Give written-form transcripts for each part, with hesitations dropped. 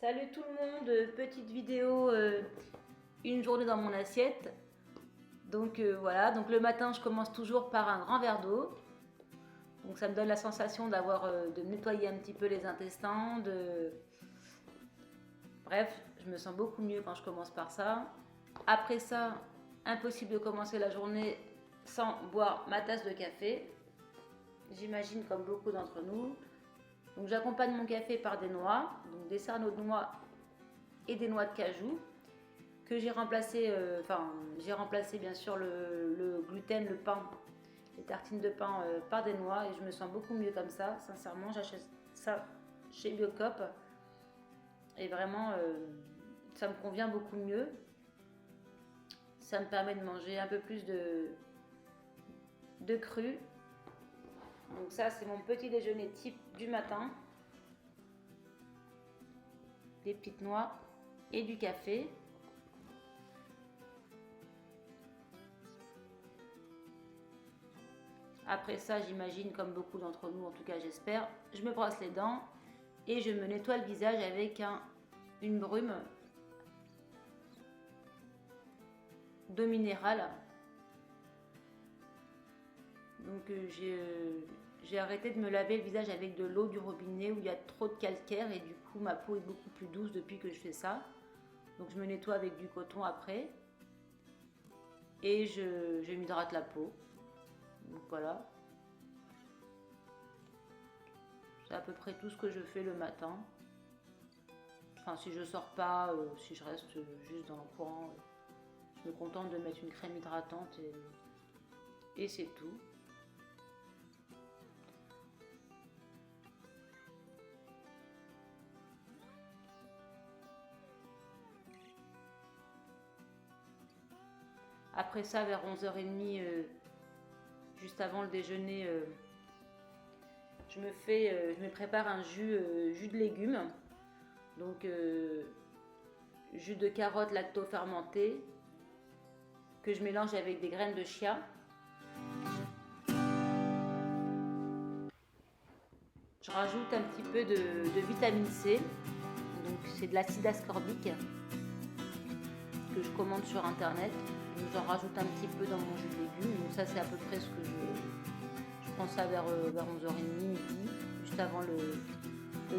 Salut tout le monde, petite vidéo, une journée dans mon assiette. Donc voilà, donc le matin je commence toujours par un grand verre d'eau. Donc ça me donne la sensation de nettoyer un petit peu les intestins. Bref, je me sens beaucoup mieux quand je commence par ça. Après ça, impossible de commencer la journée sans boire ma tasse de café. J'imagine comme beaucoup d'entre nous. Donc j'accompagne mon café par des noix, donc des cerneaux de noix et des noix de cajou que j'ai remplacé, j'ai remplacé bien sûr le gluten, le pain, les tartines de pain par des noix et je me sens beaucoup mieux comme ça. Sincèrement, j'achète ça chez Biocop et vraiment ça me convient beaucoup mieux. Ça me permet de manger un peu plus de cru. Donc ça c'est mon petit déjeuner type du matin. Des petites noix et du café. Après ça, j'imagine, comme beaucoup d'entre nous, en tout cas j'espère, je me brosse les dents et je me nettoie le visage avec une brume d'eau minérale. Donc j'ai arrêté de me laver le visage avec de l'eau du robinet où il y a trop de calcaire et du coup ma peau est beaucoup plus douce depuis que je fais ça. Donc je me nettoie avec du coton après et je m'hydrate la peau. Donc voilà. C'est à peu près tout ce que je fais le matin. Enfin, si je sors pas, si je reste juste dans le coin, je me contente de mettre une crème hydratante et c'est tout. Après ça, vers 11h30, juste avant le déjeuner, je me prépare un jus de légumes. Donc, jus de carotte lacto-fermenté que je mélange avec des graines de chia. Je rajoute un petit peu de vitamine C. Donc, c'est de l'acide ascorbique que je commande sur internet. J'en rajoute un petit peu dans mon jus de légumes. Donc ça c'est à peu près ce que je prends ça vers 11h30, midi, juste avant le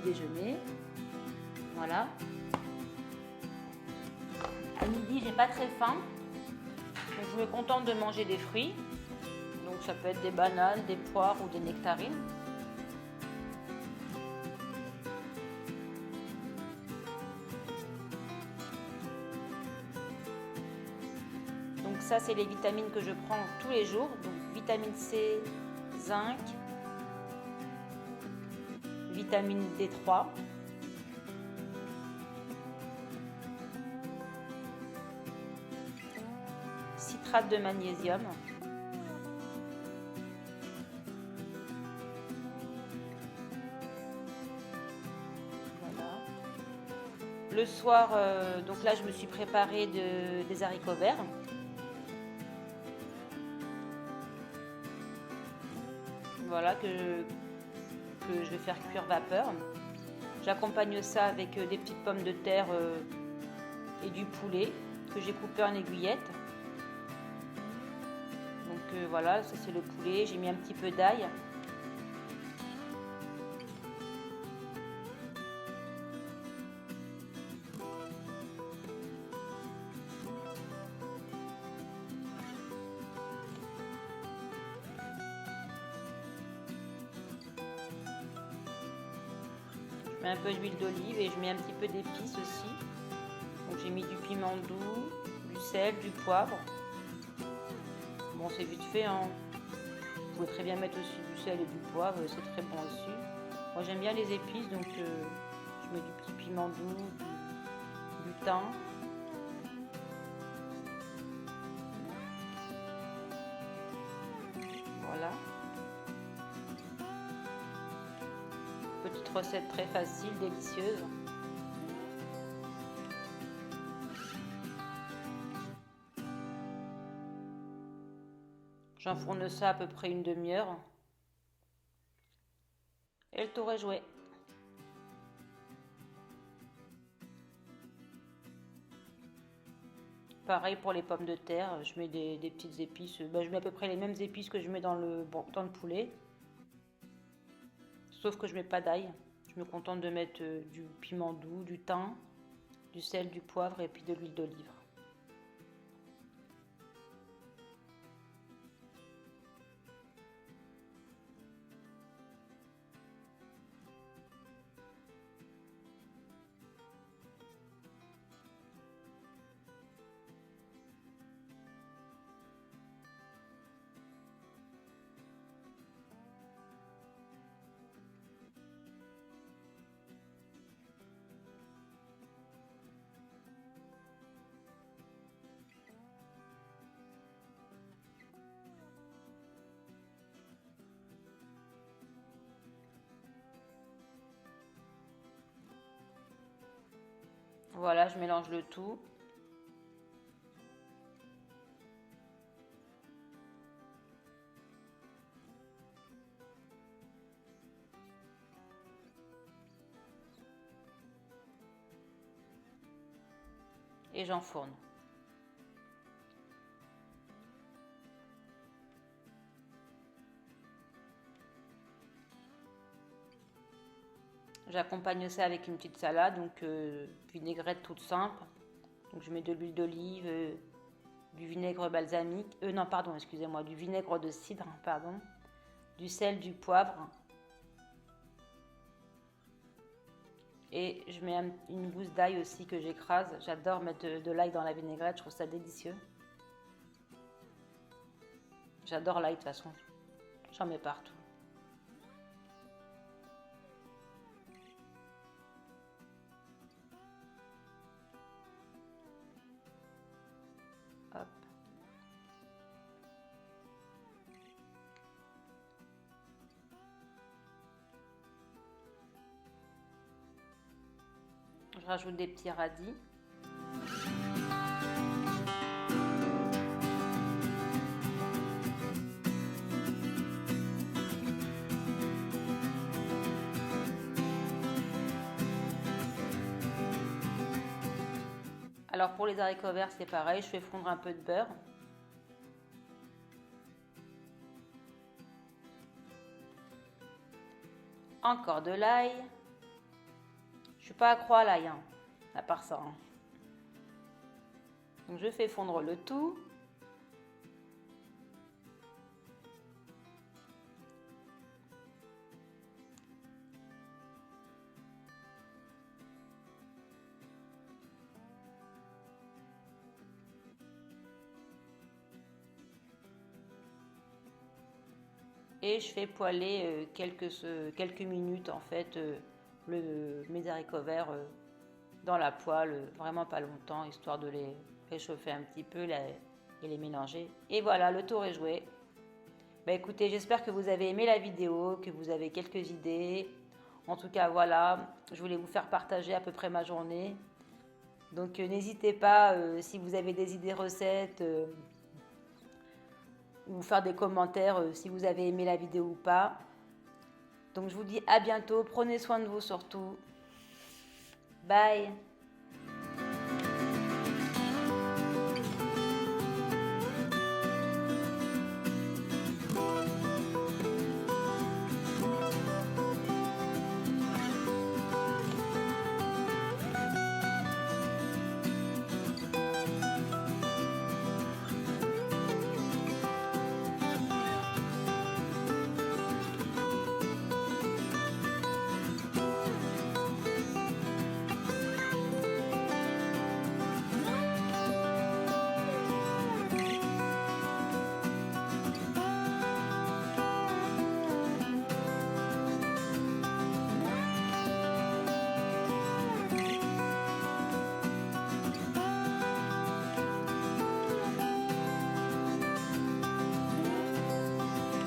déjeuner. Voilà. À midi j'ai pas très faim. Donc je me contente de manger des fruits. Donc ça peut être des bananes, des poires ou des nectarines. Donc ça c'est les vitamines que je prends tous les jours. Donc vitamine C, zinc, vitamine D3, citrate de magnésium, voilà. Le soir, donc là je me suis préparé des haricots verts. Voilà, que je vais faire cuire vapeur. J'accompagne ça avec des petites pommes de terre et du poulet que j'ai coupé en aiguillettes. Donc voilà, ça c'est le poulet. J'ai mis un petit peu d'ail. Je mets un peu d'huile d'olive et je mets un petit peu d'épices aussi. Donc j'ai mis du piment doux, du sel, du poivre. Bon, c'est vite fait, hein. Vous pouvez très bien mettre aussi du sel et du poivre, c'est très bon aussi. Moi j'aime bien les épices, donc je mets du petit piment doux, du thym. Voilà. Petite recette très facile, délicieuse. J'enfourne ça à peu près une demi-heure. Et le tour est joué. Pareil pour les pommes de terre, je mets des petites épices. Je mets à peu près les mêmes épices que je mets dans le poulet. Sauf que je mets pas d'ail. Je me contente de mettre du piment doux, du thym, du sel, du poivre et puis de l'huile d'olive. Voilà, je mélange le tout. Et j'enfourne. J'accompagne ça avec une petite salade, donc vinaigrette toute simple. Donc je mets de l'huile d'olive, du vinaigre balsamique, non pardon, excusez-moi, du vinaigre de cidre, pardon, du sel, du poivre. Et je mets une gousse d'ail aussi que j'écrase. J'adore mettre de l'ail dans la vinaigrette, je trouve ça délicieux. J'adore l'ail de toute façon, j'en mets partout. Hop. Je rajoute des petits radis. Alors pour les haricots verts, c'est pareil, je fais fondre un peu de beurre. Encore de l'ail. Je suis pas accro à l'ail, hein, à part ça. Hein. Donc je fais fondre le tout. Et je fais poêler quelques minutes en fait mes haricots verts dans la poêle, vraiment pas longtemps, histoire de les réchauffer un petit peu et les mélanger. Et voilà, le tour est joué. Bah écoutez, j'espère que vous avez aimé la vidéo, que vous avez quelques idées. En tout cas, voilà, je voulais vous faire partager à peu près ma journée. Donc n'hésitez pas, si vous avez des idées recettes, ou faire des commentaires si vous avez aimé la vidéo ou pas. Donc je vous dis à bientôt, prenez soin de vous surtout. Bye.